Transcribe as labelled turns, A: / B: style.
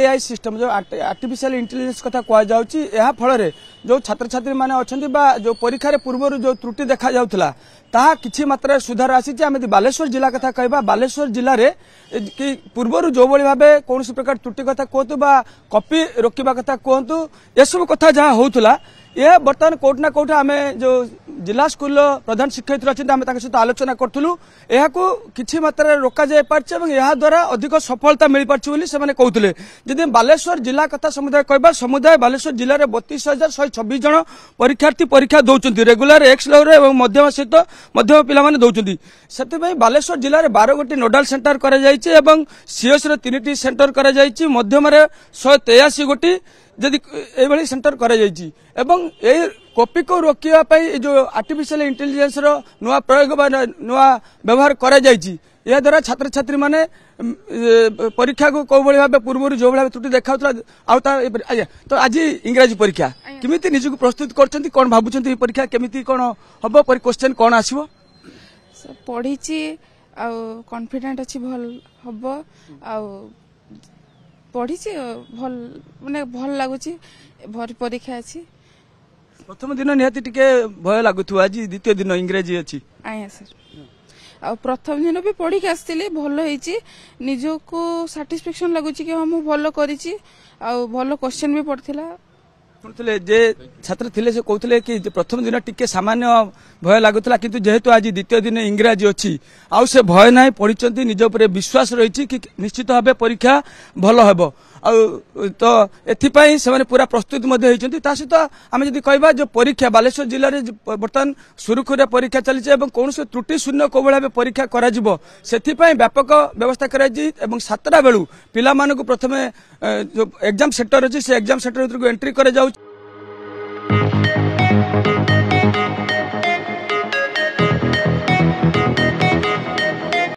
A: AI system जो artificial intelligence कथा कह जा फल जो छात्र छात्री मैंने अच्छा जो परीक्षा पूर्व जो त्रुटि देखा जाउथला ताहा किछि मात्रा सुधार आसी आम बालेश्वर जिला कथा कहबा बालेश्वर जिले में कि पूर्व जो भाई भाव कौन प्रकार त्रुटि कथा कहतु बा कॉपी रोकवा कथा कहतु ये सब कथा जहाँ होउथला ये बर्तमान कोट ना कोट आम जो जिला स्कूल प्रधान शिक्षयित्री अच्छा आम सहित आलोचना करूँ यह किसी मात्रा रोक जा द्वारा अधिक सफलता मिल पार्टी से कहते जदि बालेश्वर जिला कथा समुदाय कहबा समुदाय बालेश्वर जिले में 32,126 जन परीक्षार्थी परीक्षा दौरान रेगुलर एक्स लेवल और मध्यम सहित मध्यम पिला दौरान से बालेश्वर जिले में 12 गोटी नोडाल सेंटर कर सीएस 3टी सेंटर कर मध्यम 183 गोटी जदि ये सेंटर कर कॉपी को रोकने जो आर्टिफिशियल इंटेलिजेंस नुआ प्रयोग नुआ व्यवहार कर द्वारा छात्र छात्री माने परीक्षा को कौ भाव पूर्व जो भाव त्रुटि देखा तो आज इंग्राजी परीक्षा केमी निजक प्रस्तुत कर कौन भावुं परीक्षा केमी कौन हम क्वेश्चन कौन आसो
B: पढ़ी कॉन्फिडेंट अच्छी भल हम पढ़ी भल माने भल लगुच परीक्षा अच्छी
A: प्रथम दिन निहाती टिके भय लगुथु आज द्वितीय दिन इंग्राजी अच्छी
B: आया सर आ प्रथम दिन भी पढ़ी के आसती भल होइची निजको सैटिस्फैक्शन लगुच कि हम भल करिची आ भल क्वेश्चन भी पड़थिला
A: शुणुले जे छात्र थिले से कहते कि प्रथम दिन टिके सामान्य भय लगुला किंतु जेहेतु आज द्वितीय दिन इंग्राजी अच्छी आउ से भय ना पढ़ी निज उपर विश्वास रही कि निश्चित भाव परीक्षा भल हम तो एथिपाई से पूरा प्रस्तुत सहित आम जब कहवा जो परीक्षा बालेश्वर जिले में बर्तमान सुरुखुरे परीक्षा चली कौन से त्रुटि शून्य कौ भाव परीक्षा कर व्यापक व्यवस्था कर 7टा बेलू पिला प्रथम जो एग्जाम सेंटर अच्छी से एग्जाम सेंटर एंट्री कर